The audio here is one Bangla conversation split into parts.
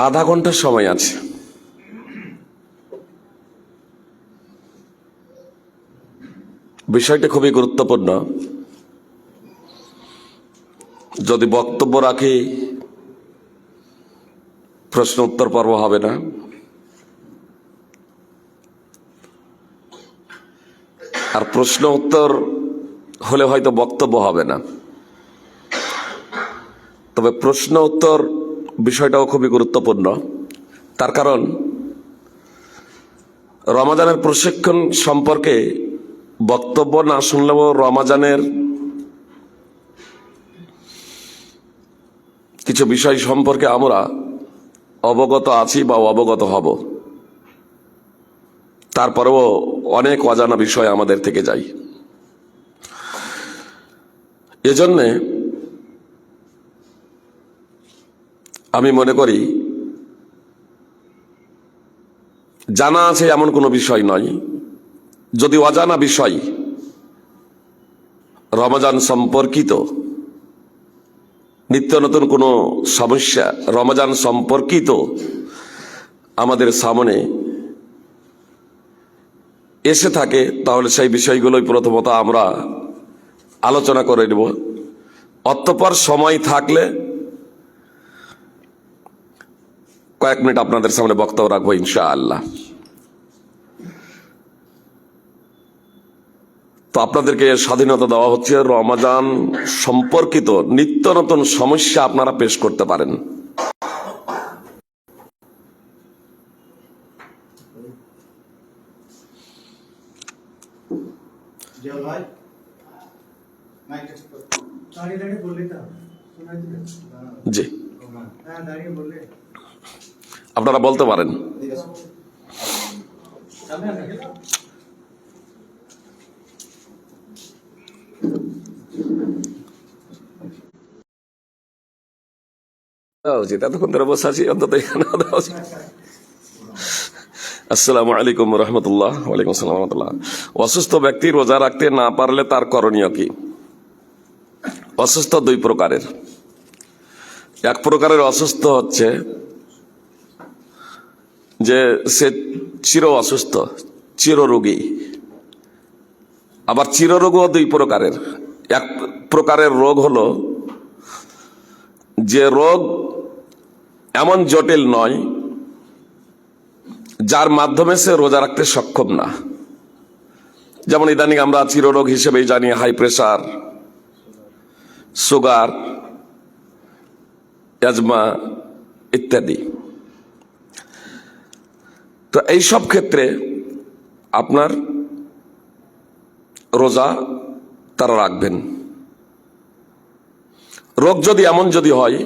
আধা ঘন্টার সময় আছে। বিষয়টা খুবই গুরুত্বপূর্ণ। যদি বক্তব্য রাখি প্রশ্ন উত্তর পর্ব হবে না, আর প্রশ্ন উত্তর হলে হয়তো বক্তব্য হবে না। তবে প্রশ্ন উত্তর বিষয়টাও খুবই গুরুত্বপূর্ণ। তার কারণ রমাজানের প্রশিক্ষণ সম্পর্কে বক্তব্য না শুনলেও রমাজানের কিছু বিষয় সম্পর্কে আমরা অবগত আছি বা অবগত হব। তারপরেও অনেক অজানা বিষয় আমাদের থেকে যায়। এজন্যে আমি মনে করি জানা আছে এমন কোনো বিষয় নয়। যদি অজানা বিষয় রমজান সম্পর্কিত নিত্য নতুন কোনো সমস্যা রমজান সম্পর্কিত আমাদের সামনে এসে থাকে, তাহলে সেই বিষয়গুলোই প্রথমত আমরা আলোচনা করে নেব। অতঃপর সময় থাকলে কয়েক মিনিট আপনাদের সামনে বক্তব্য রাখবো ইনশাআল্লাহ। তো আপনাদেরকে স্বাধীনতা দেওয়া হচ্ছে রমজান সম্পর্কিত নিত্য নতুন সমস্যা আপনারা পেশ করতে পারেন। জি, আপনারা বলতে পারেন। এতক্ষণ ধরে বসে আছি, অন্তত এখানে আসসালামু আলাইকুম রহমতুল্লাহ। ওয়ালাইকুম আসসালাম রহমতুল্লাহ। অসুস্থ ব্যক্তি রোজা রাখতে না পারলে তার করণীয় কি? অসুস্থ দুই প্রকারের। এক প্রকারের অসুস্থ হচ্ছে যে সে চির অসুস্থ, চিররোগী। আবার চিররোগও দুই প্রকারের। এক প্রকারের রোগ হলো যে রোগ এমন জটিল নয় যার মাধ্যমে সে রোজা রাখতে সক্ষম না। যেমন ইদানিং আমরা চিররোগ হিসেবেই জানি হাই প্রেসার, সুগার, অ্যাজমা ইত্যাদি। তো এইসব ক্ষেত্রে আপনার রোজা তারা রাখবেন। রোগ যদি এমন যদি হয়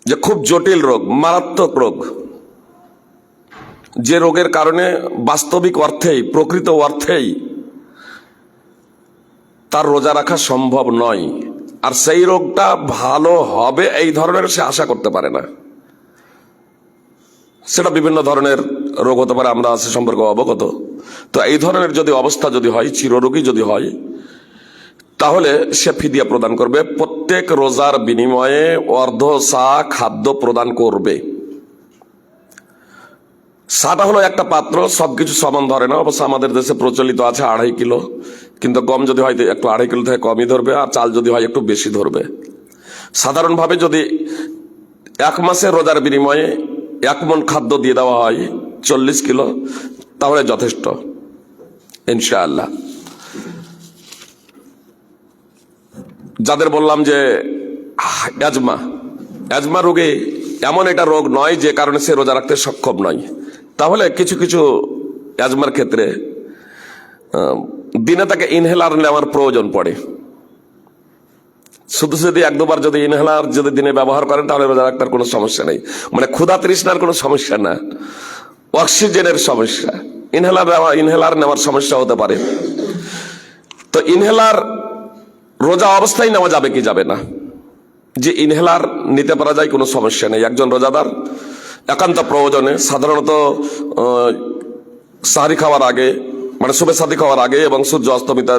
যে খুব জটিল রোগ, মারাত্মক রোগ, যে রোগের কারণে বাস্তবিক অর্থেই প্রকৃত অর্থেই তার রোজা রাখা সম্ভব নয়, আর সেই রোগটা ভালো হবে এই ধরনের সে আশা করতে পারে না, সেটা বিভিন্ন ধরনের রোগ হতে পারে, আমরা সে সম্পর্কে অবগত। তো এই ধরনের যদি অবস্থা যদি হয়, চিররোগী যদি হয়, তাহলে সে ফিদিয়া প্রদান করবে। প্রত্যেক রোজার বিনিময়ে অর্ধ সা খাদ্য প্রদান করবে। সাটা হলো একটা পাত্র, সবকিছু সমান ধরে না। অবশ্য আমাদের দেশে প্রচলিত আছে 2.5 কিলো, কিন্তু গম যদি হয় একটু 2.5 কিলো থেকে কমই ধরবে, আর চাল যদি হয় একটু বেশি ধরবে। সাধারণভাবে যদি 1 মাসের রোজার বিনিময়ে 1 মণ খাদ্য দিয়ে দেওয়া হয় 40 কিলো, তাহলে যথেষ্ট ইনশাআল্লাহ। যাদের বললাম যে অ্যাজমা রোগে এমন একটা রোগ নয় যে কারণে সে রোজা রাখতে সক্ষম নয়, তাহলে কিছু কিছু অ্যাজমার ক্ষেত্রে দিনে তাকে ইনহেলার নেওয়ার প্রয়োজন পড়ে। শুধু যদি 1-2 বার যদি ইনহেলার যদি দিনে ব্যবহার করেন তাহলে রোজা রাখার কোনো সমস্যা নেই। মানে ক্ষুধা তৃষ্ণার কোনো সমস্যা না, অক্সিজেনের সমস্যা, ইনহেলার নেওয়ার সমস্যা হতে পারে। তো ইনহেলার রোজা অবস্থায় নেওয়া যাবে কি যাবে না? যে ইনহেলার নিতে পারা যায়, কোনো সমস্যা নেই। একজন রোজাদার একান্ত প্রয়োজনে, সাধারণত সাহারি খাওয়ার আগে, মানে শুভে সাদি খাওয়ার আগে এবং সূর্য অস্তমিত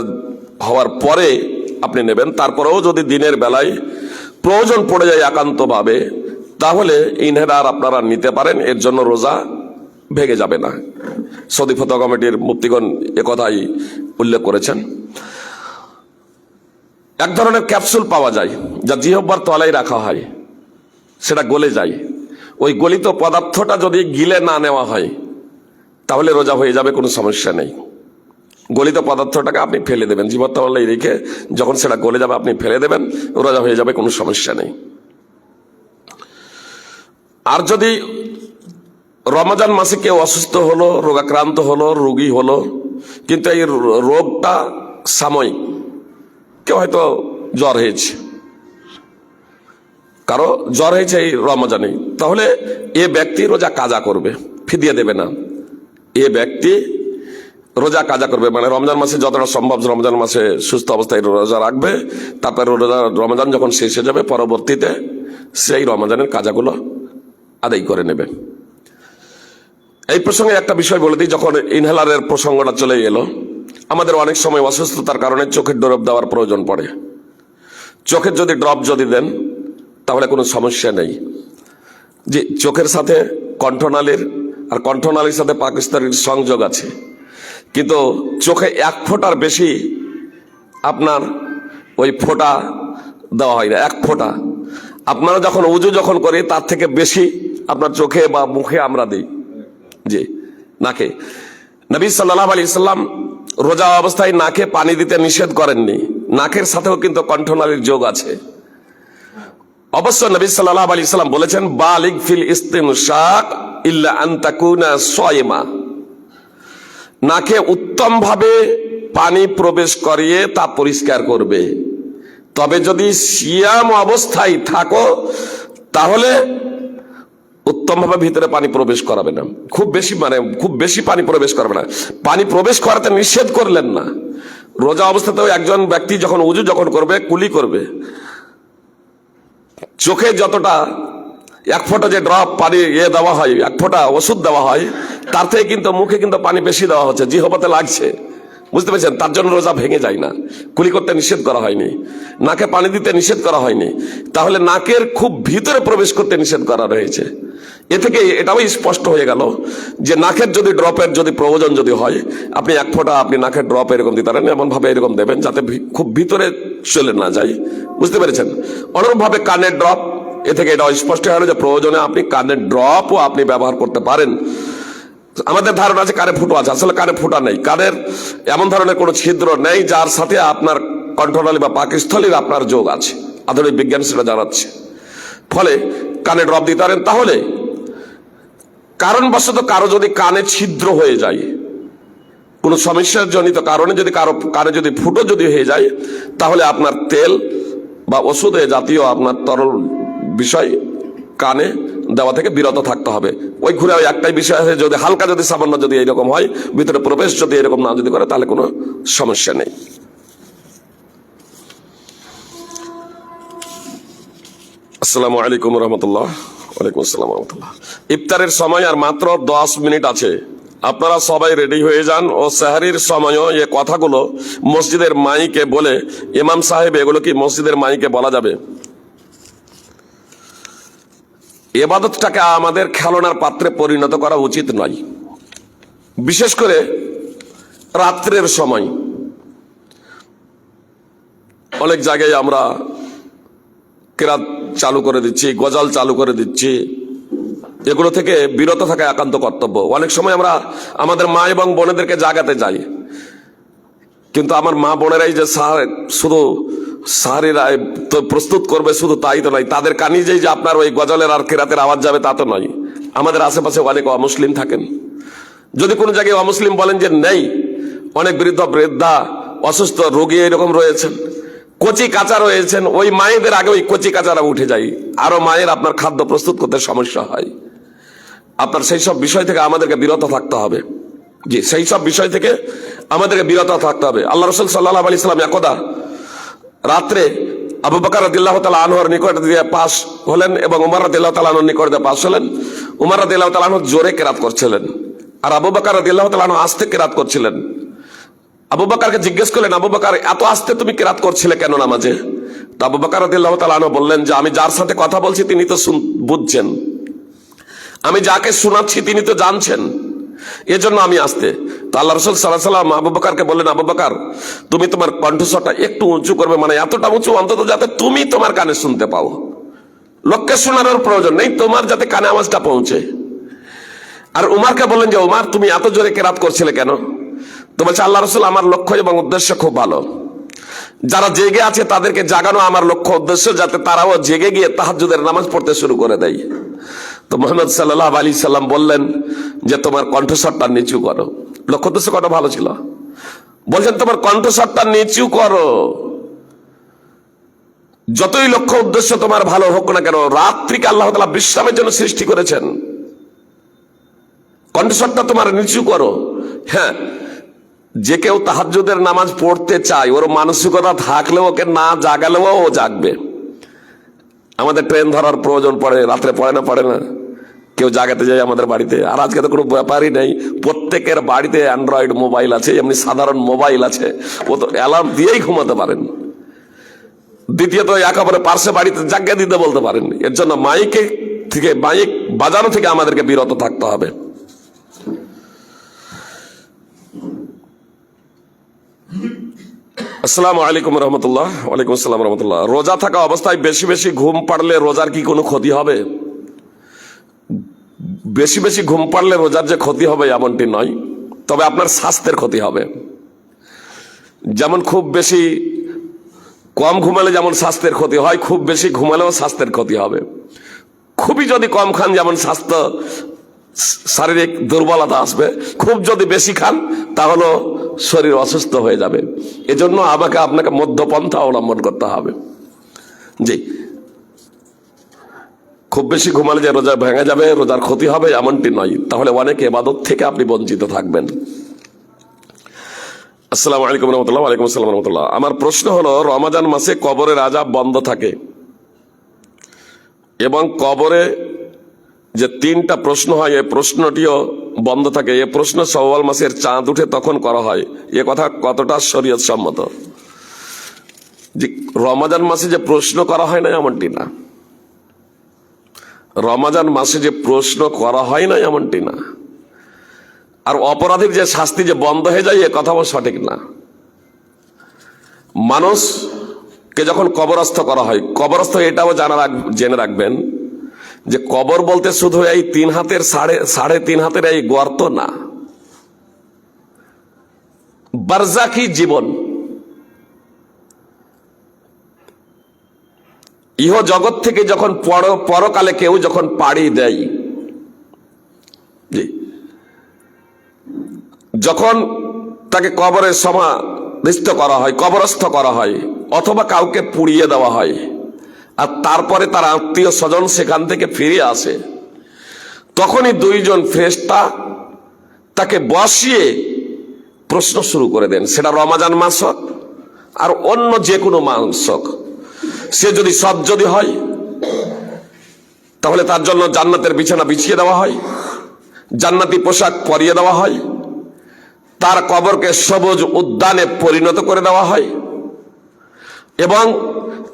হওয়ার পরে আপনি নেবেন। তারপরেও যদি দিনের বেলায় প্রয়োজন পড়ে যায় একান্তভাবে, তাহলে ইনহেলার আপনারা নিতে পারেন, এর জন্য রোজা ভেঙে যাবে না। সৌদি ফতোয়া কমিটির মুফতিগণ একথাই উল্লেখ করেছেন। এক ধরনের ক্যাপসুল পাওয়া যায় যা জিহ্বার তলায় রাখা হয়, সেটা গলে যায়। ওই গলিত পদার্থটা যদি গিলে না নেওয়া হয় তাহলে রোজা হয়ে যাবে, কোনো সমস্যা নেই। গলিত পদার্থটাকে আপনি ফেলে দেবেন, জিহ্বার তলায় রেখে যখন সেটা গলে যাবে আপনি ফেলে দেবেন, রোজা হয়ে যাবে, কোনো সমস্যা নেই। আর যদি রমজান মাসে কেউ অসুস্থ হলো, রোগাক্রান্ত হলো, রোগী হলো, কিন্তু এই রোগটা সাময়িক, কেউ হয়তো জ্বর হয়েছে, কারো জ্বর হয়েছে এই রমজানে, তাহলে এ ব্যক্তি রোজা কাজা করবে, ফিদিয়ে দেবে না। এ ব্যক্তি রোজা কাজা করবে, মানে রমজান মাসে যতটা সম্ভব রমজান মাসে সুস্থ অবস্থায় রোজা রাখবে, তারপরে রমজান যখন শেষ হয়ে যাবে পরবর্তীতে সেই রমজানের কাজাগুলো আদায় করে নেবে। এই প্রসঙ্গে একটা বিষয় বলে দিই, যখন ইনহেলারের প্রসঙ্গটা চলে এলো, আমাদের অনেক সময় অসুস্থতার কারণে চোখের ড্রপ দেওয়ার প্রয়োজন পড়ে। চোখের যদি ড্রপ যদি দেন তাহলে কোনো সমস্যা নেই। যে চোখের সাথে কণ্ঠনালীর, আর কণ্ঠনালীর সাথে পাকস্থলীর সংযোগ আছে, কিন্তু চোখে 1 ফোঁটার বেশি আপনার ওই ফোঁটা দেওয়া হয় না। 1 ফোঁটা আপনারা যখন উজু যখন করি তার থেকে বেশি আপনার চোখে বা মুখে আমরা দিই, জি নাকে। নবী সাল্লাল্লাহু আলাইহি সাল্লাম রোজা অবস্থায় নাকে পানি দিতে নিষেধ করেননি, নাকের সাথেও কিন্তু কণ্ঠনালীর যোগ আছে। অবশ্য নবী সাল্লাল্লাহু আলাইহি সাল্লাম বলেছেন, বালিগ ফিল ইস্তিনশাক ইল্লা আন তাকুনা সায়মা, নাকে উত্তম ভাবে পানি প্রবেশ করিয়ে তা পরিষ্কার করবে, তবে যদি সিয়াম অবস্থায় থাকো তাহলে উত্তম ভাবে ভিতরে পানি প্রবেশ করাবে না, খুব বেশি পানি প্রবেশ করবে না। পানি প্রবেশ করাতে নিষেধ করলেন না। রোজা অবস্থাতেও একজন ব্যক্তি যখন উজু যখন করবে, কুলি করবে, চোখে যতটা 1 ফোঁটা যে ড্রপ পানি দেওয়া হয়, 1 ফোঁটা ওষুধ দেওয়া হয়, তার থেকে কিন্তু মুখে কিন্তু পানি বেশি দেওয়া হচ্ছে, জিহ্বাতে লাগছে, বুঝতে পেরেছেন? তার জন্য রোজা ভেঙে যায় না। কুলি করতে নিষেধ করা হয়নি, নাকে পানি দিতে নিষেধ করা হয়নি, তাহলে নাকের খুব ভিতরে প্রবেশ করতে নিষেধ করা রয়েছে। এ থেকে এটাও স্পষ্ট হয়ে গেল যে নাকের যদি ড্রপের যদি প্রয়োজন যদি হয়, আপনি 1 ফোঁটা আপনি নাকের ড্রপ এরকম দিতে পারেন, এমন ভাবে এরকম দেবেন যাতে খুব ভিতরে চলে না যায়, বুঝতে পেরেছেন? অনুরূপ ভাবে কানের ড্রপ, এ থেকে এটাও স্পষ্ট হয়ে গেল যে প্রয়োজনে আপনি কানের ড্রপও আপনি ব্যবহার করতে পারেন। আমাদের ধারণা আছে কানে ফুটো আছে, আসলে কানে ফুটা নেই, কানের এমন ধরনের কোনো ছিদ্র নেই যার সাথে আপনার কণ্ঠনালী বা পাকস্থলীর আপনার যোগ আছে, আধুনিক বিজ্ঞান সেটা জানাচ্ছে। ফলে কানে ড্রপ দিতে পারেন। তাহলে কারণবশত কারো যদি কানে ছিদ্র হয়ে যায়, কোনো সমস্যার জনিত কারণে যদি কারো কানে যদি ফুটো যদি হয়ে যায়, তাহলে আপনার তেল বা ওষুধে জাতীয় আপনার তরল বিষয় কানে দেওয়া থেকে বিরত থাকতে হবে। ওই ঘুরে ওই একটাই বিষয় আছে, যদি হালকা যদি সামান্য যদি এইরকম হয়, ভিতরে প্রবেশ যদি এরকম না যদি করে, তাহলে কোনো সমস্যা নেই। আসসালামু আলাইকুম রহমতুল্লাহ। ওয়ালাইকুম আসসালাম রহমতুল্লাহ। ইফতারের সময় আর মাত্র 10 মিনিট আছে, আপনারা সবাই রেডি হয়ে যান ও সেহরির সময়ও এ কথাগুলো মসজিদের মাইকে বলে, ইমাম সাহেব এগুলো কি মসজিদের মাইকে বলা যাবে? ইবাদতটাকে আমাদের খেলনার পাত্রে পরিণত করা উচিত নয়, বিশেষ করে রাত্রের সময়। অনেক জায়গায় আমরা কেরাত চালু করে দিচ্ছি, গজল চালু করে দিচ্ছি, এগুলো থেকে বিরত থাকা একান্ত কর্তব্য। অনেক সময় আমরা আমাদের মা এবং বোনেদেরকে জাগাতে যাই, কিন্তু আমার মা বোনেরাই যে শুধু সাহারিরা প্রস্তুত করবে শুধু তাই তো নয়, তাদের কানে যে আপনার ওই গজলের আর কেরাতের আওয়াজ যাবে তা তো নয়। আমাদের আশেপাশে অনেক অমুসলিম থাকেন, যদি কোনো জায়গায় অমুসলিম বলেন যে নেই, অনেক বৃদ্ধা অসুস্থ রোগী এরকম রয়েছেন, কচি কাঁচা রয়েছেন, ওই মায়েদের আগে ওই কচি কাঁচারা উঠে যায়, আরো মায়ের আপনার খাদ্য প্রস্তুত করতে সমস্যা হয়। আপনার সেই সব বিষয় থেকে আমাদেরকে বিরত থাকতে হবে, জি সেই সব বিষয় থেকে আমাদেরকে বিরত থাকতে হবে। আল্লাহ রাসূল সাল্লাল্লাহু আলাইহি সাল্লাম একদা রাত্রে আবু বকর রাদিয়াল্লাহু তাআলা আনহুর নিকট দিয়ে পাশ হলেন এবং উমর রাদিয়াল্লাহু তাআলা আনহুর নিকট দিয়ে পাশ হলেন। উমর রাদিয়াল্লাহু তাআলা আনহু জোরে কেরাত করছিলেন আর আবু বকর রাদিয়াল্লাহু তাআলা আনহু আস্তে কেরাত করছিলেন। আবু বকরকে জিজ্ঞেস করলেন, আবু বকর এত আস্তে তুমি কেরাত করছিলে কেন নামাজে? তা আবু বকর রাদিয়াল্লাহু তাআলা আনহু বললেন যে আমি যার সাথে কথা বলছি তিনি তো বুঝছেন, আমি যাকে শোনাচ্ছি তিনি তো জানছেন, এজন্য আমি আসতে। তো আল্লাহ রাসূল সাল্লাল্লাহু আলাইহি ওয়াসাল্লাম আবু বকরকে বললেন, আবু বকর তুমি তোমার কণ্ঠস্বরটা একটু উঁচু করবে, মানে এতটা উঁচু অন্তত যাতে তুমি তোমার কানে শুনতে পাও, লোককে শোনানোর প্রয়োজন নেই, তোমার যাতে কানে আওয়াজটা পৌঁছে। আর উমারকে বললেন যে উমার তুমি এত জোরে কেরাত করছিলে কেন? তো বলছে আল্লাহ রাসূল আমার লক্ষ্য এবং উদ্দেশ্য খুব ভালো, যারা জেগে আছে তাদেরকে জাগানো আমার লক্ষ্য উদ্দেশ্য, যাতে তারাও জেগে গিয়ে তাহাজ্জুদের নামাজ পড়তে শুরু করে দেয়। তো মুহাম্মদ সাল্লাল্লাহু আলাইহি সাল্লাম বললেন যে তোমার কণ্ঠস্বরটা নিচু করো। লক্ষ্য উদ্দেশ্য কত ভালো ছিল, বলছেন তোমার কণ্ঠস্বরটা নিচু করো। যতই লক্ষ্য উদ্দেশ্য তোমার ভালো হোক না কেন, রাত্রিকে আল্লাহ তাআলা বিশ্রামের জন্য সৃষ্টি করেছেন, কণ্ঠস্বরটা তোমার নিচু করো। হ্যাঁ, যে কেউ তাহাজ্জুদের নামাজ পড়তে চায়, ওর মানসিকতা থাকলেও ওকে না জাগালেও ও জাগবে। আমাদের ট্রেন ধরার প্রয়োজন পড়ে, রাত্রে পড়ে না কেউ জাগাতে যায় আমাদের বাড়িতে। আর আজকে তো কোনো ব্যাপারই নেই, প্রত্যেকের বাড়িতে অ্যান্ড্রয়েড মোবাইল আছে, এমনি সাধারণ মোবাইল আছে, ও তো অ্যালার্ম দিয়েই ঘুমাতে পারেন। দ্বিতীয়ত একেবারে পার্শ্বে বাড়িতে জাগিয়ে দিতে বলতে পারেন। এর জন্য মাইক বাজানো থেকে আমাদেরকে বিরত থাকতে হবে। আসসালামু আলাইকুম রহমতুল্লাহ। ওয়ালাইকুম আসসালাম রহমতুল্লাহ। রোজা থাকা অবস্থায় বেশি বেশি ঘুম পাড়লে রোজার কি কোনো ক্ষতি হবে? বেশি বেশি ঘুম পাড়লে রোজার যে ক্ষতি হবে এমনটি নয়, তবে আপনার স্বাস্থ্যের ক্ষতি হবে। যেমন খুব বেশি কম ঘুমালে যেমন স্বাস্থ্যের ক্ষতি হয়, খুব বেশি ঘুমালেও স্বাস্থ্যের ক্ষতি হবে। খুবই যদি কম খান যেমন স্বাস্থ্য শারীরিক দুর্বলতা আসবে, খুব যদি বেশি খান তাহলে শরীর অসুস্থ হয়ে যাবে। এজন্য আপনাকে মধ্যপন্থা অবলম্বন করতে হবে। জি, খুব বেশি ঘুমালে যে রোজা ভেঙে যাবে, রোজার ক্ষতি হবে এমনটি নয়, তাহলে অনেক ইবাদত থেকে আপনি বঞ্চিত থাকবেন। আসসালামু আলাইকুম রহমতুল্লাহ। ওয়ালাইকুম আসসালাম রহমতুল্লাহ। আমার প্রশ্ন হলো, রমাজান মাসে কবরের আযাব বন্ধ থাকে এবং কবরে যে 3টা প্রশ্ন হয় এই প্রশ্নটিও বন্ধ থাকে। এই প্রশ্ন শাওয়াল মাসের চাঁদ উঠে তখন করা হয়, এ কথা কতটা শরীয়ত সম্মত? যে রমাজান মাসে যে প্রশ্ন করা হয় না এমনটি না, রমাজান মাসে যে প্রশ্ন করা হয় না এমনটি না। আর অপরাধীর যে শাস্তি যে বন্ধ হয়ে যায় এ কথাও সঠিক না। মানুষকে যখন কবরস্থ করা হয়, কবরস্থ এটাও জেনে রাখবেন যে কবর বলতে শুধু এই 3 হাতের সাড়ে 3 হাতের এই গর্ত না, বারজাখী জীবন, ইহ জগৎ থেকে যখন পরকালে কেউ যখন পাড়ি দেয়, যখন তাকে কবরে সমাধিস্থ করা হয়, কবরস্থ করা হয়, অথবা কাউকে পুড়িয়ে দেওয়া হয়, আর তারপরে তার আত্মীয় স্বজন সেখান থেকে ফিরে আসে, তখনই 2 জন ফেরেশতা তাকে বসিয়ে প্রশ্ন শুরু করে দেন। সেটা রমাজান মাস হোক আর অন্য যে কোনো মাস হোক। সে যদি সৎ যদি হয় তাহলে তার জন্য জান্নাতের বিছানা বিছিয়ে দেওয়া হয়, জান্নাতি পোশাক পরিয়ে দেওয়া হয়, তার কবরকে সবুজ উদ্যানে পরিণত করে দেওয়া হয় এবং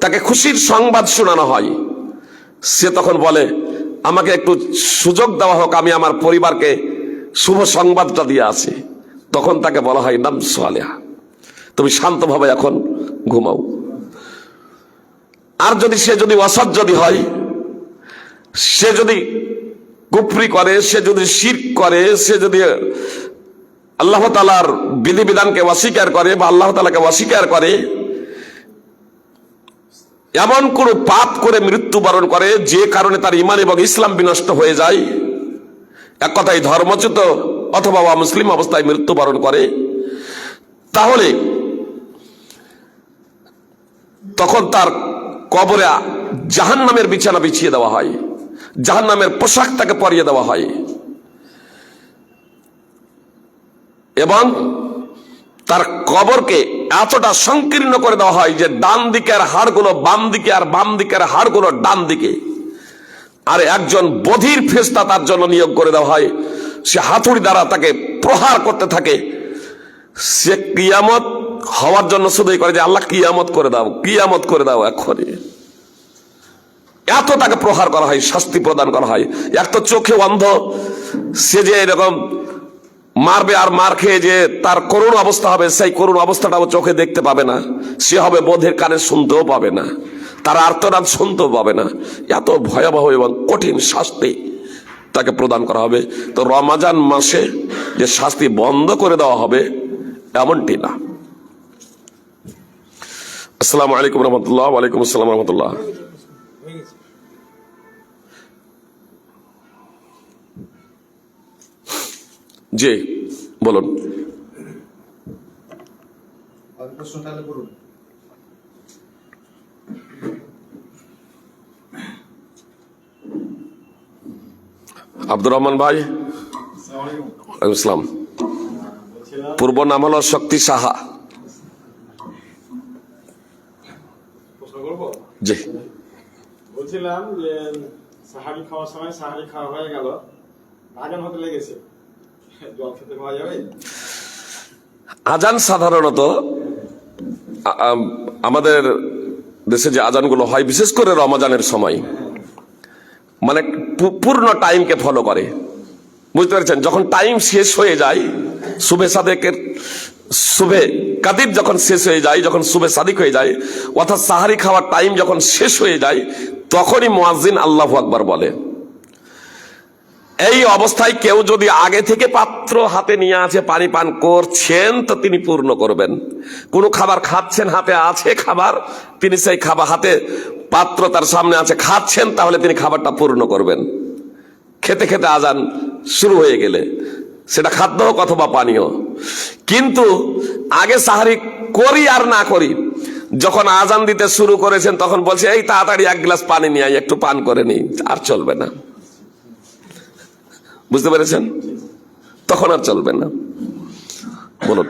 তাকে খুশির সংবাদ শোনানো হয়। সে তখন বলে, আমাকে একটু সুযোগ দেওয়া হোক, আমি আমার পরিবারকে শুভ সংবাদটা দিয়ে আসি। তখন তাকে বলা হয়, নাম সালেহা, তুমি শান্তভাবে এখন ঘুমাও। আর সে যদি অসৎ যদি হয়, সে যদি কুফরি করে, সে যদি শিরক করে, সে যদি আল্লাহ তাআলার বিধিবিধানকে অস্বীকার করে বা আল্লাহ তাআলাকে অস্বীকার করে, এমন কোন পাপ করে মৃত্যুবরণ করে যে কারণে তার ঈমান এবং ইসলাম বিনষ্ট হয়ে যায়, এক কথায় ধর্মচ্যুত অথবা অমুসলিম অবস্থায় মৃত্যুবরণ করে, তাহলে তখন তার কবরে জাহান্নামের বিছানা বিছিয়ে দেওয়া হয়, জাহান্নামের পোশাক তাকে পরিয়ে দেওয়া হয় এবং তার কবরকে এতটা সংকীর্ণ করে দেওয়া হয় যে ডান দিকের হাড়গুলো বাম দিকে আর বাম দিকের হাড়গুলো ডান দিকে। আর একজন বধির ফেরেশতা তার জন্য নিয়োগ করে দেওয়া হয়, সে হাতুড়ি দ্বারা তাকে প্রহার করতে থাকে। সে কিয়ামত হওয়ার জন্য শুধুই করে যে আল্লাহ কিয়ামত করে দাও, কিয়ামত করে দাও এক্ষুনি। এত তাকে প্রহার করা হয়, শাস্তি প্রদান করা হয়। এক তো চোখে অন্ধ, সে যে এরকম মারবে আর মার খেয়ে যে তার করুণ অবস্থা হবে, সেই করুণ অবস্থাটাও চোখে দেখতে পাবে না। সে হবে বধির, কানে শুনতেও পাবে না, তার আর্তনাদ শুনতেও পাবে না। এত ভয়াবহ এবং কঠিন শাস্তি তাকে প্রদান করা হবে। তো রমাজান মাসে যে শাস্তি বন্ধ করে দেওয়া হবে এমনটি না। আসসালামু আলাইকুম রহমতুল্লাহ। ওয়ালাইকুম আসসালাম রহমতুল্লাহ। জি বলুন। আব্দুর রহমান ভাই, ইসলাম পূর্ব নাম হলো শক্তি সাহা। জি বলছিলাম যে সাহারি খাওয়ার সময় সাহারি খাওয়া হয়ে গেল, আজান হতে লেগেছে, জল খেতে পাওয়া যাবে? আজান সাধারণত আমাদের দেশে যে আজানগুলো হয় বিশেষ করে রমজানের সময়, মানে পূর্ণ টাইমকে ফলো করে, বুঝতে পেরেছেন? যখন টাইম শেষ হয়ে যায়, সুবে সাদেকের সুবে কাদির যখন শেষ হয়ে যায়, যখন সুবে সাদিক হয়ে যায়, অর্থাৎ সাহারি খাওয়ার টাইম যখন শেষ হয়ে যায়, তখনই মুয়াজ্জিন আল্লাহু আকবার বলে। এই অবস্থায় কেউ যদি আগে থেকে পাত্র হাতে নিয়ে আছে, পানি পান করছেন, তো তিনি পূর্ণ করবেন। কোনো খাবার খাচ্ছেন, হাতে আছে খাবার, তিনি সেই খাবার হাতে পাত্র তার সামনে আছে, খাচ্ছেন, তাহলে তিনি খাবারটা পূর্ণ করবেন। খেতে খেতে আজান শুরু হয়ে গেলে, সেটা খাদ্য হোক অথবা পানীয়। কিন্তু আগে সাহারি করি আর না করি, যখন আজান দিতে শুরু করেছেন তখন বলছে এই তাড়াতাড়ি এক গ্লাস পানি নিয়ে একটু পান করে নি, আর চলবে না। বুঝতে পেরেছেন? তখন আর চলবে না। বলুন।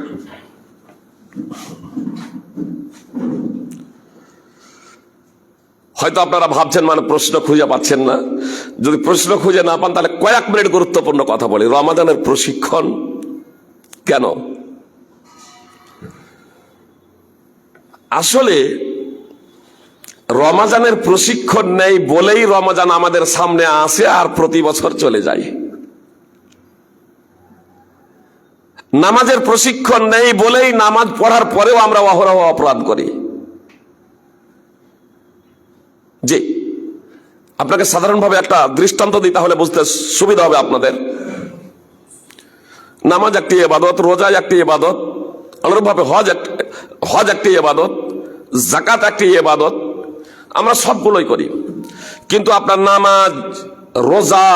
হয়তো আপনারা ভাবছেন মানে প্রশ্ন খুঁজে পাচ্ছেন না। যদি প্রশ্ন খুঁজে না পান তাহলে কয়েক মিনিট গুরুত্বপূর্ণ কথা বলি। রমাদানের প্রশিক্ষণ কেন? আসলে রমাজানের প্রশিক্ষণ নেই বলেই রমাজান আমাদের সামনে আসে আর প্রতি বছর চলে যায়। নামাজের প্রশিক্ষণ নেই বলেই নামাজ পড়ার পরেও আমরা অহরহ অপরাধ করি। জি, আপনাকে সাধারণভাবে একটা দৃষ্টান্ত দিই, তাহলে বুঝতে সুবিধা হবে আপনাদের। নামাজ একটি ইবাদত, রোজা একটি ইবাদত, অনুরূপভাবে হজ একটি ইবাদত, যাকাত একটি ইবাদত, আমরা সবগুলোই করি। কিন্তু আপনার নামাজ, রোজা,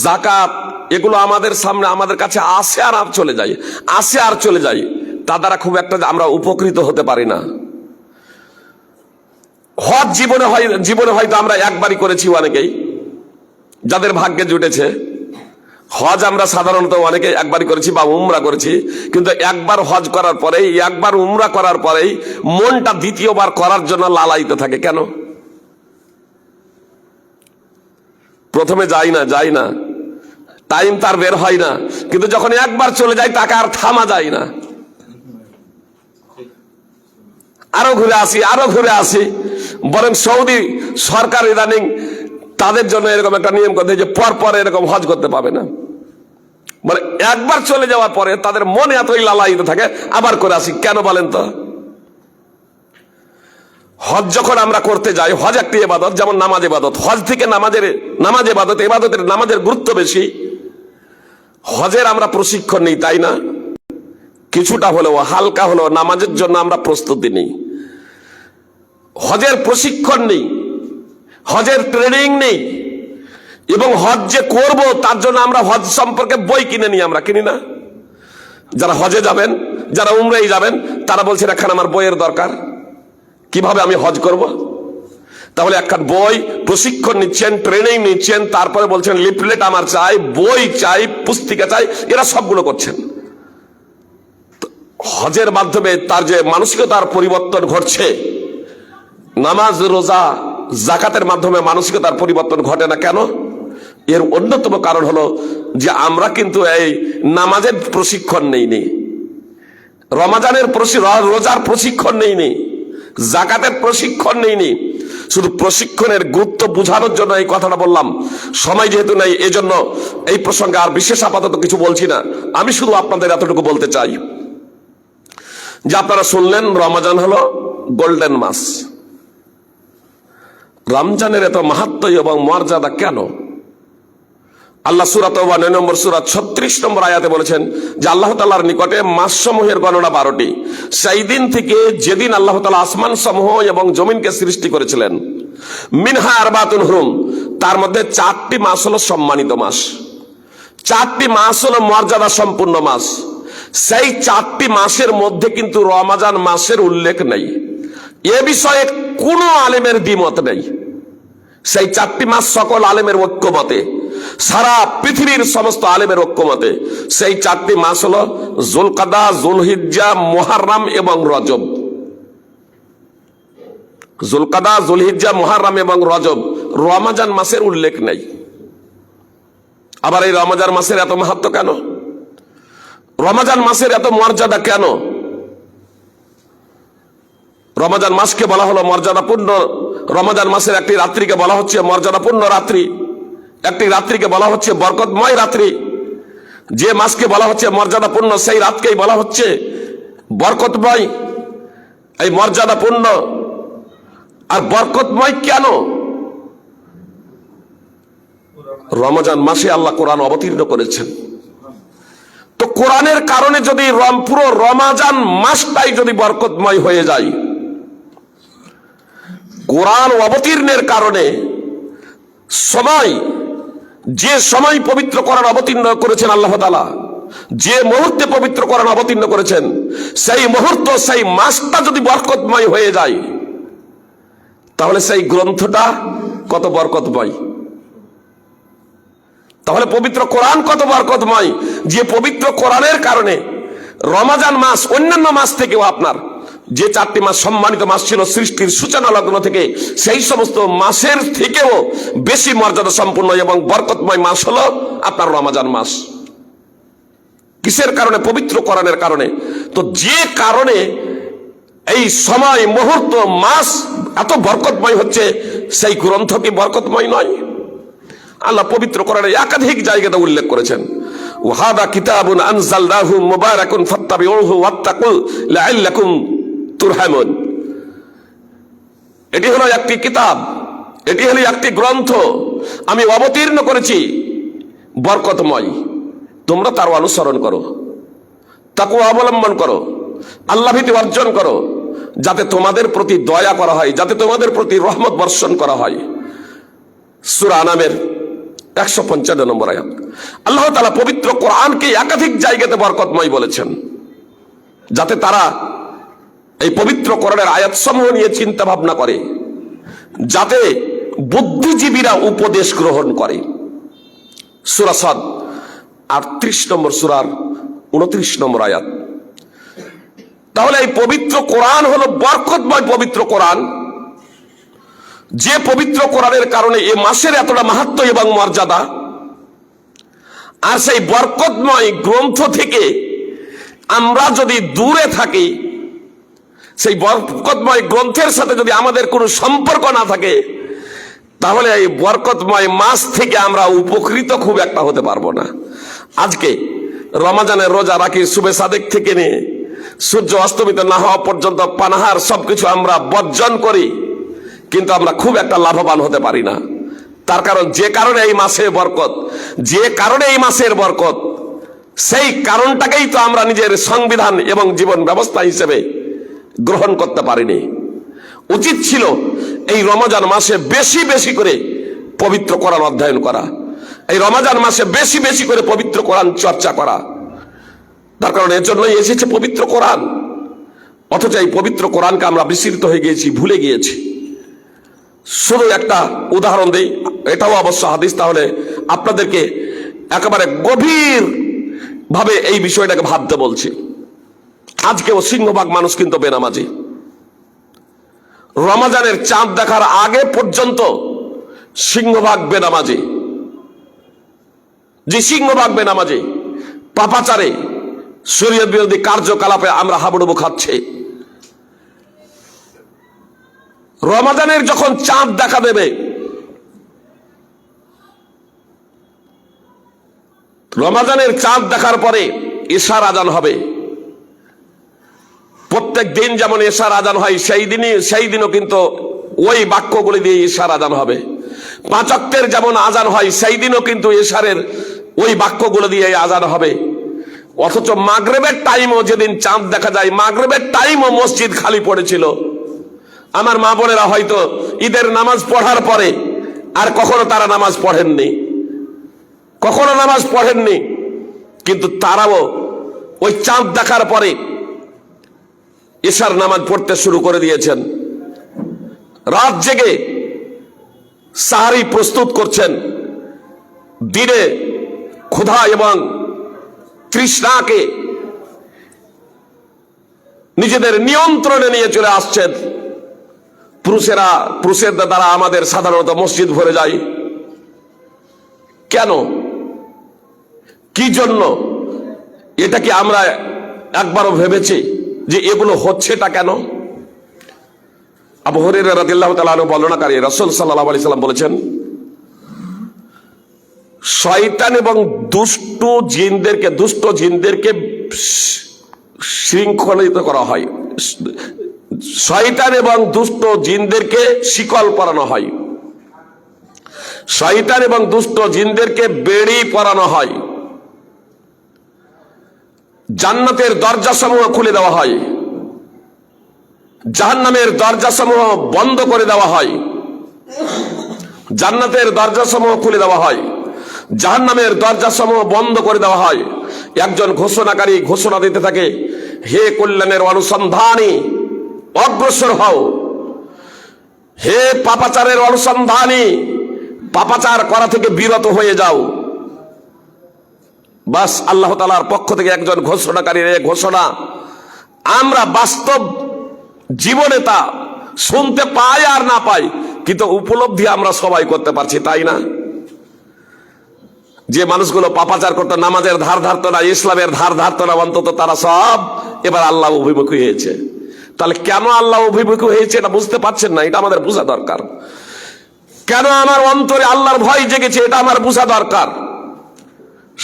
যাকাত এগুলো আমাদের সামনে, আমাদের কাছে আসে আর চলে যায়, আসে আর চলে যায়। তা দ্বারা খুব একটা আমরা উপকৃত হতে পারি না। হজ জীবনে হয়তো আমরা একবারই করেছি, অনেকেই যাদের ভাগ্যে জুটেছে। হজ আমরা সাধারণত অনেকে একবারই করেছি বা উমরা করেছি, কিন্তু একবার হজ করার পরেই, একবার উমরা করার পরেই মনটা দ্বিতীয়বার করার জন্য লালায়িত থাকে। কেন? প্রথমে যাই না, টাইম তার বের হয় না, কিন্তু যখন একবার চলে যায় তাকে আর থামা যায় না। আরো ঘুরে আসি। বরং সৌদি সরকার ইদানিং তাদের জন্য এরকম একটা নিয়ম করতে যে পর এরকম হজ করতে পাবে না। মানে একবার চলে যাওয়ার পরে তাদের মনে এতই লালায়িত থাকে, আবার করে আসি। কেন বলেন তো? হজ যখন আমরা করতে যাই, হজ একটি ইবাদত, যেমন নামাজ ইবাদত। হজ থেকে নামাজ ইবাদতের নামাজের গুরুত্ব বেশি। হজের আমরা প্রশিক্ষণ নিই, তাই না? কিছুটা হলেও, হালকা হলেও নামাজের জন্য আমরা প্রস্তুতি নিই। হজের প্রশিক্ষণ নেই, হজের ট্রেনিং নেই, এবং হজ যে করব তার জন্য আমরা হজ সম্পর্কে বই কিনে নিই। আমরা কিনি না? যারা হজে যাবেন, যারা উমরায় যাবেন, তারা বলছেন এখন আমার বইয়ের দরকার, কিভাবে আমি হজ করব। তাহলে একখান বই, প্রশিক্ষণ নিচ্ছেন, ট্রেনিং নিচ্ছেন, তারপরে বলছেন লিফলেট আমার চাই, বই চাই, পুস্তিকা চাই, এরা সবগুলো করছেন। হজের মাধ্যমে তার যে মানসিকতার পরিবর্তন ঘটছে, নামাজ, রোজা, যাকাতের মাধ্যমে মানসিকতার পরিবর্তন ঘটে না কেন? এর অন্যতম কারণ হলো যে আমরা কিন্তু এই নামাজের প্রশিক্ষণ নেইনি, রমাজানের রোজার প্রশিক্ষণ নেইনি, জাকাতের প্রশিক্ষণ নেইনি। শুধু প্রশিক্ষণের গুরুত্ব বোঝানোর জন্য এই কথাটা বললাম। সময় যেহেতু নেই, এজন্য এই প্রসঙ্গে আর বিশেষ আপাতত কিছু বলছি না। আমি শুধু আপনাদের এতটুকু বলতে চাই যে আপনারা শুনলেন রমাজান হলো গোল্ডেন মাস। রমজানের এত মাহাত্ম্য এবং মর্যাদা কেন? আল্লাহ সূরা তাওবা 9 নম্বর সূরা 36 নম্বর আয়াতে বলেছেন যে আল্লাহ তাআলার নিকটে মাসসমূহের গণনা 12টি। সেই দিন থেকে যেদিন আল্লাহ তাআলা আসমান সমূহ এবং জমিনকে সৃষ্টি করেছিলেন, মিনহা আরবাতুন হুরুম, তার মধ্যে 4টি মাস হলো সম্মানিত মাস, 4টি মাস হলো মর্যাদা সম্পূর্ণ মাস। সেই 4টি মাসের মধ্যে কিন্তু রমজান মাসের উল্লেখ নেই। এ বিষয়ে কোনো আলেমের দ্বিমত নেই। সেই 4টি মাস সকল আলেমের ঐক্যমতে, সারা পৃথিবীর সমস্ত আলেমের ঐক্যমতে। সেই 4টি মাস হলো যুলকাদা, যুলহিজ্জা, মুহররম এবং রজব। যুলকাদা, যুলহিজ্জা, মুহররম এবং রজব। রমজান মাসের উল্লেখ নেই। আবার এই রমজান মাসের এত মাহাত্ম্য কেন? রমজান মাসের এত মর্যাদা কেন? রমজান মাসকে বলা হলো মর্যাদাপূর্ণ। রমজান মাসের একটি রাত্রিকে বলা হচ্ছে মর্যাদাপূর্ণ রাত্রি, একটি রাত্রিকে বলা হচ্ছে বরকতময় রাত্রি। যে মাসকে বলা হচ্ছে মর্যাদাপূর্ণ, সেই রাতকেই বলা হচ্ছে বরকতময়। এই মর্যাদাপূর্ণ আর বরকতময় কেন? রমজান মাসে আল্লাহ কোরআন অবতীর্ণ করেছেন। তো কোরআনের কারণে যদি পুরো রমজান মাসটাই যদি বরকতময় হয়ে যায়, কোরআন অবতীর্ণের কারণে যে সময় পবিত্র কোরআন অবতীর্ণ করেছেন আল্লাহ তাআলা, যে মুহূর্তে পবিত্র কোরআন অবতীর্ণ করেছেন, সেই মুহূর্ত, সেই মাসটা যদি বরকতময় হয়ে যায়, তাহলে সেই গ্রন্থটা কত বরকতময়। তাহলে পবিত্র কোরআন কত বরকতময়, যে পবিত্র কোরআনের কারণে রমজান মাস অন্যান্য মাস থেকেও, আপনার যে 4টি মাস সম্মানিত মাস ছিল সৃষ্টির সূচনা লগ্ন থেকে, সেই সমস্ত মাসের থেকেও বেশি মর্যাদা সম্পূর্ণ এবং বরকতময় মাস হলো আপনার রমজান মাস। কিসের কারণে? পবিত্র কোরআনের কারণে। তো যে কারণে এই সময়, মুহূর্ত, মাস এত বরকতময় হচ্ছে, সেই গ্রন্থ কি বরকতময় নয়? আল্লাহ পবিত্র কোরআনে একাধিক জায়গাতে উল্লেখ করেছেন, ওয়াহাদা কিতাবুন আনজালনাহু মুবারাকুন ফাত্তাবিউহু ওয়াত্তাকু লাআল্লাকুম তুরহামুন। এটি হলো একটি কিতাব, এটি হলো একটি গ্রন্থ আমি অবতীর্ণ করেছি, বরকতময়। তোমরা তার অনুসরণ করো, তাকওয়া অবলম্বন করো, আল্লাহ ভীতি অর্জন করো, যাতে তোমাদের প্রতি দয়া করা হয়, যাতে তোমাদের প্রতি রহমত বর্ষণ করা হয়। সূরা আনামের 155 নম্বর আয়াত। আল্লাহ তাআলা পবিত্র কোরআনকে একাধিক জায়গাতে বরকতময় বলেছেন, যাতে তারা এই পবিত্র কোরআনের আয়াতসমূহ নিয়ে চিন্তা ভাবনা করে, যাতে বুদ্ধিজীবীরা উপদেশ গ্রহণ করে। সূরা সাদ 38 নম্বর সূরার 29 নম্বর আয়াত। তাহলে এই পবিত্র কোরআন হলো বরকতময় পবিত্র কোরআন, যে পবিত্র কোরআনের কারণে এ মাসের এতটা মাহাত্ম্য এবং মর্যাদা। আর সেই বরকতময় গ্রন্থ থেকে আমরা যদি দূরে থাকি, সেই বরকতময় গ্রন্থের সাথে যদি আমাদের কোনো সম্পর্ক না থাকে, তাহলে এই বরকতময় মাস থেকে আমরা উপকৃত খুব একটা হতে পারবো না। আজকে রমজানের রোজা রাখি, শুবে সাদেক থেকে নিয়ে সূর্য অস্তমিত না হওয়া পর্যন্ত পানাহার সবকিছু আমরা বর্জন করি, কিন্তু আমরা খুব একটা লাভবান হতে পারি না। তার কারণ, যে কারণে এই মাসে বরকত, যে কারণে এই মাসের বরকত, সেই কারণটাকেই তো আমরা নিজের সংবিধান এবং জীবন ব্যবস্থা হিসেবে গ্রহণ করতে পারিনি। উচিত ছিল এই রমজান মাসে বেশি বেশি করে পবিত্র কোরআন অধ্যয়ন করা, এই রমজান মাসে বেশি বেশি করে পবিত্র কোরআন চর্চা করা। তার কারণ এর জন্যই এসেছে পবিত্র কোরআন। অথচ এই পবিত্র কোরআনকে আমরা বিস্মৃত হয়ে গিয়েছি, ভুলে গিয়েছি। শুধু একটা উদাহরণ দেই, এটাও অবশ্য হাদিস, তাহলে আপনাদেরকে একেবারে গভীর ভাবে এই বিষয়টাকে ভাবতে বলছি। আজকেও সিংহভাগ মানুষ কিন্তু বেনামাজি। রমজানের চাঁদ দেখার আগে পর্যন্ত সিংহভাগ বেনামাজি। যে সিংহভাগ বেনামাজি, পাপাচারে, শরীয়ত বিরোধী কার্যকলাপে আমরা হাবুডুবু খাচ্ছি। রমাদানের যখন চাঁদ দেখা দেবে, রমাদানের চাঁদ দেখার পরে ইশার আজান হবে। প্রত্যেক দিন যেমন ইশার আজান হয়, সেই দিনও কিন্তু ওই বাক্যগুলি দিয়ে ইশার আজান হবে। 5 ওয়াক্তের যেমন আজান হয়, সেই দিনও কিন্তু ইশারের ওই বাক্যগুলো দিয়ে আজান হবে। অথচ মাগরিবের টাইমও যেদিন চাঁদ দেখা যায়, মাগরিবের টাইমও মসজিদ খালি পড়েছিল। আমার মা বোনেরা হয়তো ঈদের নামাজ পড়ার পরে আর কখনো তারা নামাজ পড়েননি, কখনো নামাজ পড়েননি, কিন্তু তারাও ওই চাঁদ দেখার পরে ইশার নামাজ পড়তে শুরু করে দিয়েছেন। রাত জেগে সাহারি প্রস্তুত করছেন, দিনে ক্ষুধা এবং তৃষ্ণাকে নিজেদের নিয়ন্ত্রণে নিয়ে চলে আসছেন। পুরুষের দ্বারা আমাদের সাধারণত মসজিদ ভরে যায়। কেন, কি জন্য? এটা কি আমরা একবারও ভেবেছি যে এগুলো হচ্ছেটা কেন? আবু হুরায়রা রাদিয়াল্লাহু তাআলা আনহু বর্ণনাকারী রাসূল সাল্লাল্লাহু আলাইহি সাল্লাম বলেছেন, শয়তান এবং দুষ্ট জিনদেরকে শৃঙ্খলিত করা হয়, শয়তান এবং দুষ্ট জিনদেরকে শিকল পরানো হয়, শয়তান এবং দুষ্ট জিনদেরকে বেড়ি পরানো হয়, জান্নাতের দরজাসমূহ খুলে দেওয়া হয়, জাহান্নামের দরজাসমূহ বন্ধ করে দেওয়া হয়। জান্নাতের দরজাসমূহ খুলে দেওয়া হয়, জাহান্নামের দরজাসমূহ বন্ধ করে দেওয়া হয়। একজন ঘোষণাকারী ঘোষণা দিতে থাকে, হে কল্যাণের অনুসন্ধানী অগ্রসর হও, হে পাপাচারের অনুসন্ধানী পাপাচার করা থেকে বিরত হয়ে যাও। বাস আল্লাহ তাআলার পক্ষ থেকে একজন ঘোষণাকারীর এই ঘোষণা আমরা বাস্তব জীবনে তা শুনতে পাই আর না পাই, কিন্তু উপলব্ধি আমরা সবাই করতে পারছি, তাই না? যে মানুষগুলো পাপাচার করতো, নামাজের ধার ধারতো না, ইসলামের ধার ধারতো না, অন্তত তারা সব এবার আল্লাহ অভিমুখী হয়েছে। তাহলে কেন আল্লাহ অভিমুখী হয়েছে এটা বুঝতে পারছেন না? এটা আমাদের বোঝা দরকার। কেন আমার অন্তরে আল্লাহর ভয় জেগেছে এটা আমার বোঝা দরকার।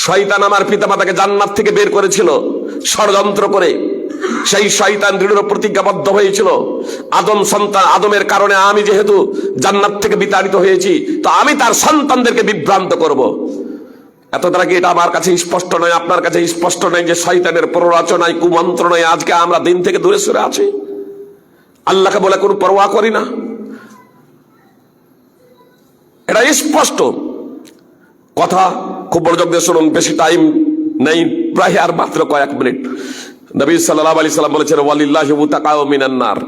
শয়তান আমার পিতামাতাকে জান্নাত থেকে বের করেছিল ষড়যন্ত্র করে। সেই শয়তান দৃঢ় প্রতিজ্ঞাবদ্ধ হয়েছিল, আদমের কারণে আমি যেহেতু জান্নাত থেকে বিতাড়িত হয়েছি, তো আমি তার সন্তানদেরকে বিভ্রান্ত করব। এত দ্বারা কি এটা আমার কাছে স্পষ্ট নয়, আপনার কাছে স্পষ্ট নয় যে শয়তানের প্ররোচনায়, কুমন্ত্রণায় আজকে আমরা দিন থেকে দূরে সরে আছি, আল্লাহকে বলে কোনো পরোয়া করি না? এটা স্পষ্ট কথা। খুব মনোযোগ দিয়ে শুনুন, বেশি টাইম নেই, প্রায় আর মাত্র কয়েক মিনিট। নবী সাল্লাল্লাহু আলাইহি সাল্লাম বলেছেন, ওয়ালিল্লাহি মুতাকাউ মিনান নার,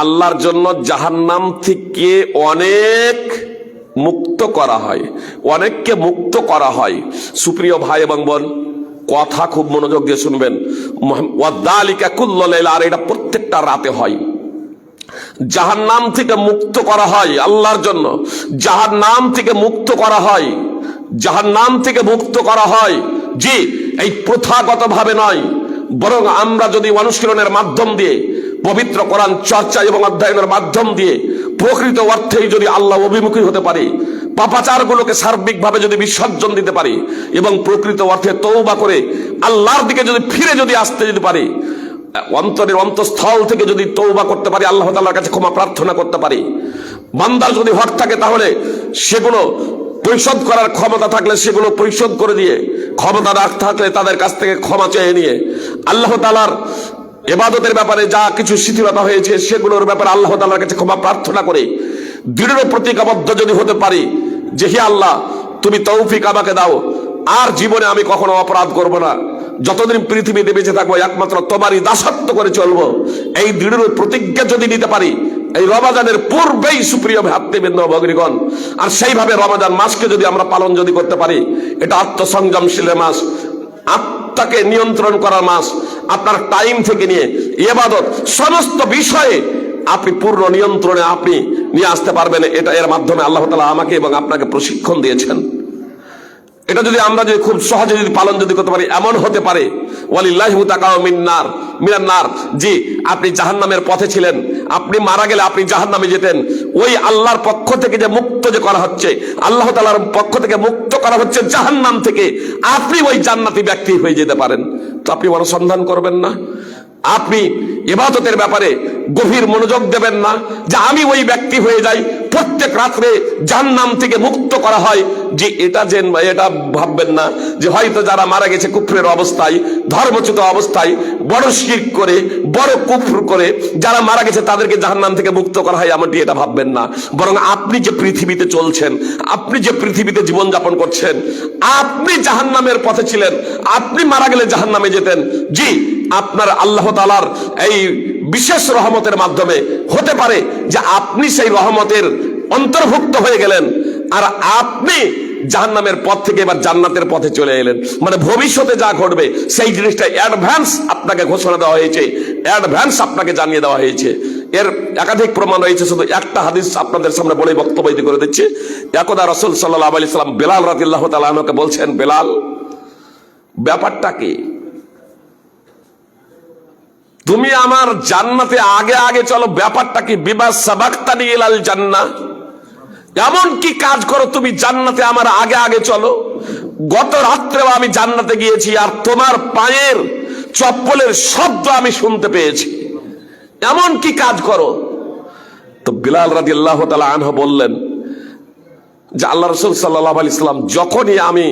আল্লাহর জন্য জাহান্নাম থেকে অনেক মুক্ত করা হয়, অনেককে মুক্ত করা হয়। সুপ্রিয় ভাই এবং বোন, কথা খুব মনোযোগ দিয়ে শুনবেন। ওয়াদালিকা কুল্লু লাইলা, আর এটা প্রত্যেকটা রাতে হয়। জাহান্নাম থেকে মুক্ত করা হয় আল্লাহর জন্য, জাহান্নাম থেকে মুক্ত করা হয়, জাহান্নাম থেকে মুক্ত করা হয়। জি, এই প্রথাগত ভাবে নয়, বরং আমরা যদি অনুশীলনের মাধ্যম দিয়ে, পবিত্র কোরআন চর্চা এবং অধ্যয়নের মাধ্যম দিয়ে প্রকৃত অর্থেই যদি আল্লাহ অভিমুখী হতে পারি, পাপাচারগুলোকে সার্বিকভাবে যদি বিসর্জন দিতে পারি এবং প্রকৃত অর্থে তওবা করে আল্লাহর দিকে যদি ফিরে যদি আসতে যদি পারি, অন্তরের অন্তঃস্থল থেকে যদি তওবা করতে পারি, আল্লাহ তাআলার কাছে ক্ষমা প্রার্থনা করতে পারি, বান্দার যদি হক থাকে তাহলে সেগুলো পরিশোধ করার ক্ষমতা থাকলে সেগুলো পরিশোধ করে দিয়ে, ক্ষমতা না থাকলে তাদের কাছ থেকে ক্ষমা চেয়ে নিয়ে, আল্লাহ তাআলার ইবাদতের ব্যাপারে যা কিছু শিথিলতা হয়েছে সেগুলোর ব্যাপারে আল্লাহ তাআলার কাছে ক্ষমা প্রার্থনা করে দৃঢ় প্রতিজ্ঞাবদ্ধ যদি হতে পারি যে হে আল্লাহ, তুমি তৌফিক আমাকে দাও, আর জীবনে আমি কখনো অপরাধ করব না, যতদিন পৃথিবীতে বেঁচে থাকবো একমাত্র তোমারই দাসত্ব করে চলবো, এই দৃঢ় প্রতিজ্ঞা যদি নিতে পারি এই রমাদানের পূর্বেই, সুপ্রিয় ভাতৃবৃন্দ ভগ্নীগণ, আর সেইভাবে রমাদান মাসকে যদি আমরা পালন যদি করতে পারি, এটা আত্মসংযমশীলের মাস, আত্মাকে নিয়ন্ত্রণ করার মাস। আপনার টাইম থেকে নিয়ে ইবাদত সমস্ত বিষয়ে আপনি পূর্ণ নিয়ন্ত্রণে আপনি নিয়ে আসতে পারবেন। এটা এর মাধ্যমে আল্লাহ তাআলা আমাকে এবং আপনাকে প্রশিক্ষণ দিয়েছেন। এটা যদি আমরা যদি খুব সহজে যদি পালন যদি করতে পারি, এমন হতে পারে ওয়ালিল্লাহি মুতাকাও মিনান নার, জি আপনি জাহান্নামের পথে ছিলেন, আপনি মারা গেলে আপনি জাহান্নামে যেতেন, ওই আল্লাহর পক্ষ থেকে যে মুক্ত যে করা হচ্ছে, আল্লাহ তাআলার পক্ষ থেকে মুক্ত করা হচ্ছে জাহান্নাম থেকে, আপনি ওই জান্নাতি ব্যক্তি হয়ে যেতে পারেন। তো আপনি অনুসন্ধান করবেন না? আপনি ইবাদতের ব্যাপারে গভীর মনোযোগ দেবেন না যে আমি ওই ব্যক্তি হয়ে যাই, প্রত্যেক রাত্রে জাহান্নাম থেকে মুক্ত করা হয়? যে এটা ভাববেন না যে হয়তো যারা মারা গেছে কুফরের অবস্থায়, ধর্মচ্যুত অবস্থায়, বড় শিরক করে, বড় কুফর করে যারা মারা গেছে তাদেরকে জাহান্নাম থেকে মুক্ত করা হয়, এমনটি এটা ভাববেন না। বরং আপনি যে পৃথিবীতে চলছেন, আপনি যে পৃথিবীতে জীবনযাপন করছেন, আপনি জাহান্নামের পথে ছিলেন, আপনি মারা গেলে জাহান্নামে যেতেন। জি, আপনার আল্লাহ তাআলার এই বিশেষ রহমতের মাধ্যমে হতে পারে যে আপনি সেই রহমতের অন্তর্ভুক্ত হয়ে গেলেন, আর আপনি জাহান্নামের পথ থেকে এবার জান্নাতের পথে চলে এলেন। মানে ভবিষ্যতে যা ঘটবে সেই জিনিসটা অ্যাডভান্স আপনাকে ঘোষণা দেওয়া হয়েছে, অ্যাডভান্স আপনাকে জানিয়ে দেওয়া হয়েছে। এর একাধিক প্রমাণ রয়েছে, শুধু একটা হাদিস আপনাদের সামনে বলে বক্তব্য করে দিচ্ছি। একদা রাসূল সাল্লাল্লাহু আলাইহি সাল্লাম বেলাল রাদিয়াল্লাহু তাআলা আনহুকে বলছেন, বেলাল ব্যাপারটা কি? তুমি আমার জান্নাতে আগে আগে চলো, ব্যাপারটা কি? বিমা সাবাকতানি ইলাল জান্নাহ, এমন কি কাজ করো তুমি জান্নাতে আমার আগে আগে চলো? গত রাত্রেও আমি জান্নাতে গিয়েছি আর তোমার পায়ের চপ্পলের শব্দ আমি শুনতে পেয়েছি, এমন কি কাজ করো? তো বিলাল রাদিয়াল্লাহু তাআলা আনহু বললেন যে আল্লাহ রাসূল সাল্লাল্লাহু আলাইহি সাল্লাম, যখনই আমি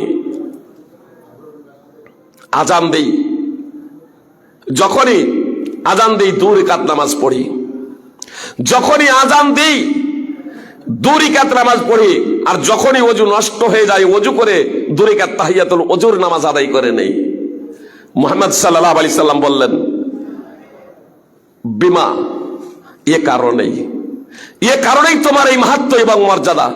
আজান দেই, যখনই আজান দেই 2 রাকাত নামাজ পড়ি, যখনই আজান দেই 2 রাকাত নামাজ পড়ি, আর যখনই ওযু নষ্ট হয়ে যায় ওযু করে 2 রাকাত তাহিয়াতুল ওযুর নামাজ আদায় করে নেই। মুহাম্মদ সাল্লাল্লাহু আলাইহি সাল্লাম বললেন, বিমা, এ কারণেই তোমার এই মাহাত্ম্য এবং মর্যাদা।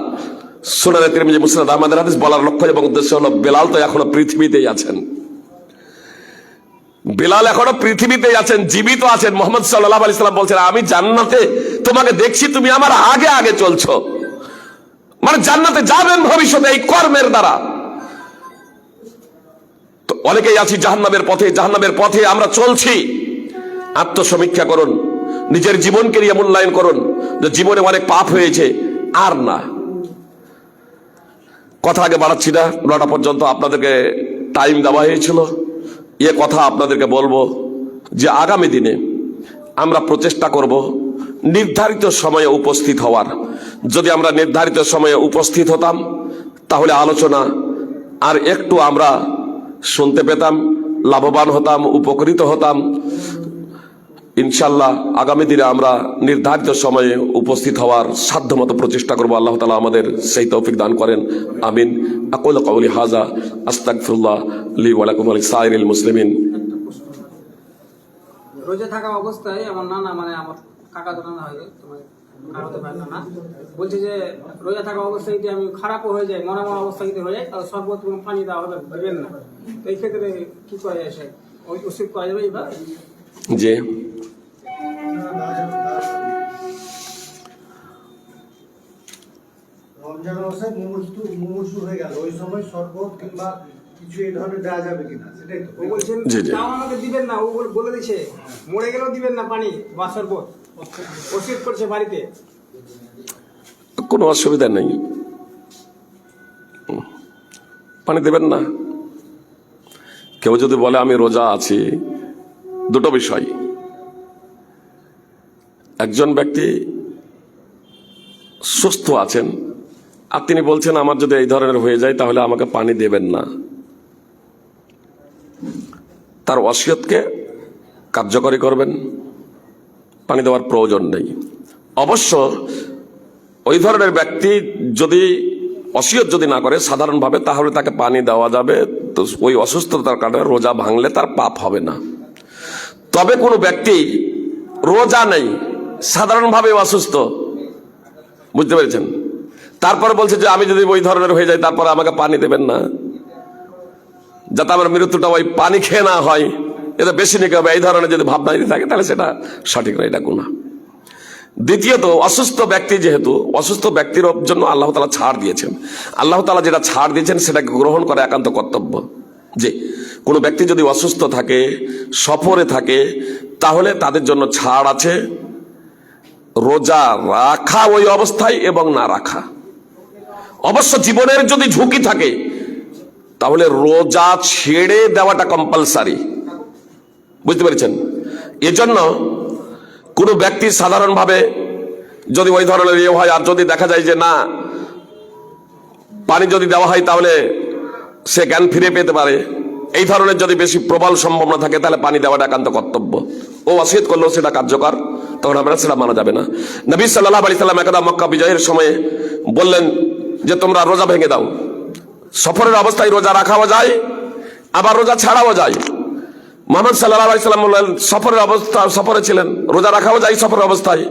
সুনানে তিরমিজি, মুসনাদ আহমদের হাদিস। বলার লক্ষ্য এবং উদ্দেশ্য হলো বেলাল তো এখনো পৃথিবীতেই আছেন, বেলাল এখনো পৃথিবীতেই আছেন, জীবিত আছেন। মুহাম্মদ সাল্লাল্লাহু আলাইহি সাল্লাম বলছেন, আমি জান্নাতে তোমাকে দেখছি, তুমি আমার আগে আগে চলছো, মানে জান্নাতে যাবেন ভবিষ্যতে এই কর্মের দ্বারা। তো অনেকেই আছি জাহান্নামের পথে আমরা চলছি। আত্মসমীক্ষা করুন, নিজের জীবনকে নিয়ে মূল্যায়ন করুন যে জীবনে অনেক পাপ হয়েছে, আর না। কথা আগে বাড়াচ্ছি না, 9টা পর্যন্ত আপনাদেরকে টাইম দেওয়া হয়েছিল। এ কথা আপনাদেরকে বলবো যে আগামী দিনে আমরা প্রচেষ্টা করব নির্ধারিত সময়ে উপস্থিত হওয়ার। যদি আমরা নির্ধারিত সময়ে উপস্থিত হতাম তাহলে আলোচনা আর একটু আমরা শুনতে পেতাম, লাভবান হতাম, উপকৃত হতাম। ইনশাল্লাহ আগামী দিনে আমরা নির্ধারিত সময়ে উপস্থিত হওয়ার সাধ্যমতো প্রচেষ্টা করব। আল্লাহ তাআলা আমাদের সেই তৌফিক দান করেন, আমিন। আকুলু কাউলি হাযা আস্তাগফিরুল্লাহ লি ওয়া লাকুম ওয়া লিসাইরিল মুসলিমিন। রোজা থাকা অবস্থায় আমার নানা, মানে আমার কাকা তো নানা হয়, তোমার কাকাতো ভাই নানা বলছে যে রোজা থাকা অবস্থায় যদি আমি খারাপও হয়ে যায়, মনে অবস্থা যদি হয়ে যায়, তাহলে শরবত এবং পানি দেওয়া হবে, দেবেন না। তো এই ক্ষেত্রে কি করা যায়? সে ওই ওষুধ করা যাবে বা যে রমজান অবস্থায় মুমূর্ষু হয়ে গেল, ওই সময় শরবত কিংবা কিছু এই ধরনের দেওয়া যাবে কিনা, সেটাই তো ও বলছেন। জি, জি। তাও আমাকে দিবেন না, ও বলে দিচ্ছে মরে গেলেও দিবেন না পানি বা শরবত, ওষুধ করছে বাড়িতে। কোনো অসুবিধা নেই, পানি দেবেন না। কেউ যদি বলে আমি রোজা আছি, দুটো বিষয়। একজন ব্যক্তি সুস্থ আছেন আর তিনি বলছেন আমার যদি এই ধরনের হয়ে যায় তাহলে আমাকে পানি দেবেন না, তার ওয়াসিয়তকে কার্যকরী করবেন, পানি দেওয়ার প্রয়োজন নেই। অবশ্য ওই ধরনের ব্যক্তি যদি ওসিয়ত যদি না করে সাধারণভাবে, তাহলে তাকে পানি দেওয়া যাবে। তো ওই অসুস্থতার কারণে রোজা ভাঙলে তার পাপ হবে না। তবে কোনো ব্যক্তি রোজা নেই, সাধারণভাবে অসুস্থ, বুঝতে পেরেছেন, তারপর বলছে যে আমি যদি ওই ধরনের হয়ে যাই তারপর আমাকে পানি দেবেন না, যাতে আমার মৃত্যুটা ওই পানি খেয়ে না হয়, এটা বেশি নিকে হবে, এই ধরনের যদি ভাবনা যদি থাকে তাহলে সেটা সঠিক না, এটা গুনাহ। দ্বিতীয়ত অসুস্থ ব্যক্তি, যেহেতু অসুস্থ ব্যক্তির জন্য আল্লাহ তাআলা ছাড় দিয়েছেন, আল্লাহ তাআলা যেটা ছাড় দিয়েছেন সেটাকে গ্রহণ করা একান্ত কর্তব্য। যে কোনো ব্যক্তি যদি অসুস্থ থাকে, সফরে থাকে, তাহলে তাদের জন্য ছাড় আছে রোজা রাখা ওই অবস্থায় এবং না রাখা। অবশ্য জীবনের যদি ঝুঁকি থাকে তাহলে রোজা ছেড়ে দেওয়াটা কম্পালসারি, বুঝতে পেরেছেন? এজন্য কোনো ব্যক্তি সাধারণভাবে যদি ওই ধরনের ইয়ে হয়, আর যদি দেখা যায় যে না পানি যদি দেওয়া হয় তাহলে সে জ্ঞান ফিরে পেতে পারে, এই ধরনের যদি বেশি প্রবল সম্ভাবনা থাকে, তাহলে পানি দেওয়াটা একান্ত কর্তব্য। ও ওয়াসিয়ত করলেও সেটা কার্যকর, তখন আমরা সেটা মানা যাবে না। নবী সাল্লাল্লাহু আলাইহি সাল্লাম একদা মক্কা বিজয়ের সময়ে বললেন যে তোমরা রোজা ভেঙে দাও। সফরের অবস্থায় রোজা রাখাও যায়, আবার রোজা ছাড়াও যায়। মুহাম্মদ সাল্লাল্লাহু আলাইহি সাল্লাম বললেন সফরে ছিলেন, রোজা রাখাও যায় সফরের অবস্থায়,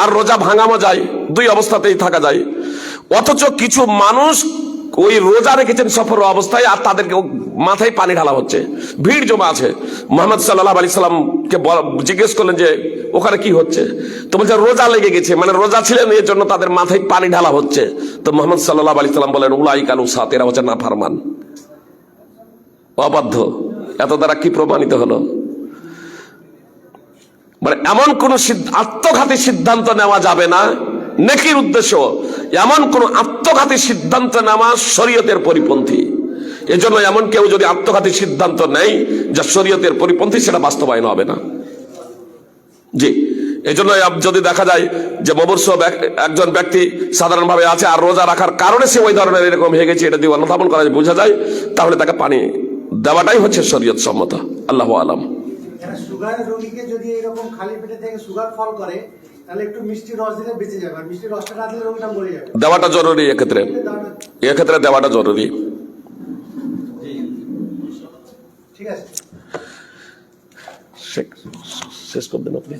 আর রোজা ভাঙাও যায়, দুই অবস্থাতেই থাকা যায়। অথচ কিছু মানুষ ওই রোজা রেখেছেন সফর অবস্থায়, আর তাদেরকে মাথায় পানি ঢালা হচ্ছে, ভিড় জমা আছে। মুহাম্মদ সাল্লাল্লাহু আলাইহি সাল্লামকে জিজ্ঞেস করলেন যে ওখানে কি হচ্ছে? তো বলছে রোজা লেগে গেছে, মানে রোজা ছিলেন এর জন্য তাদের মাথায় পানি ঢালা হচ্ছে। তো মুহাম্মদ সাল্লাল্লাহু আলাইহি সাল্লাম বলেন উলাইকা লুসাত, এরা হচ্ছে নাফরমান, অবাধ্য। এত দ্বারা কি প্রমাণিত হলো? মানে এমন কোন আত্মঘাতী সিদ্ধান্ত নেওয়া যাবে না নেকির উদ্দেশ্য, এমন কোন আত্মঘাতী সিদ্ধান্ত নেওয়া শরীয়তের পরিপন্থী। এজন্য এমন কেউ যদি আত্মঘাতী সিদ্ধান্ত নেয় যা শরীয়তের পরিপন্থী, সেটা বাস্তবায়ন হবে না। জি, এজন্য যদি দেখা যায় যে মুমূর্ষু একজন ব্যক্তি সাধারণভাবে আছে, আর রোজা রাখার কারণে সে ওই ধরনের এরকম হয়ে গেছে, এটা দিয়ে অনুধাবন করা বোঝা যায়, তাহলে তাকে পানি দেওয়াটাই হচ্ছে শরীয়ত সম্মত। আল্লাহু আলাম। সুগার রোগীকে যদি এরকম খালি পেটে থেকে সুগার ফল করে, তাহলে একটু মিষ্টি রস দিলে বেঁচে যাবে, আর মিষ্টি রসটা না দিলে রোগীটা মরে যাবে। দেওয়াটা জরুরি, এক্ষেত্রে দেওয়াটা জরুরি। ঠিক আছে, শেষ করে দেন আপনি।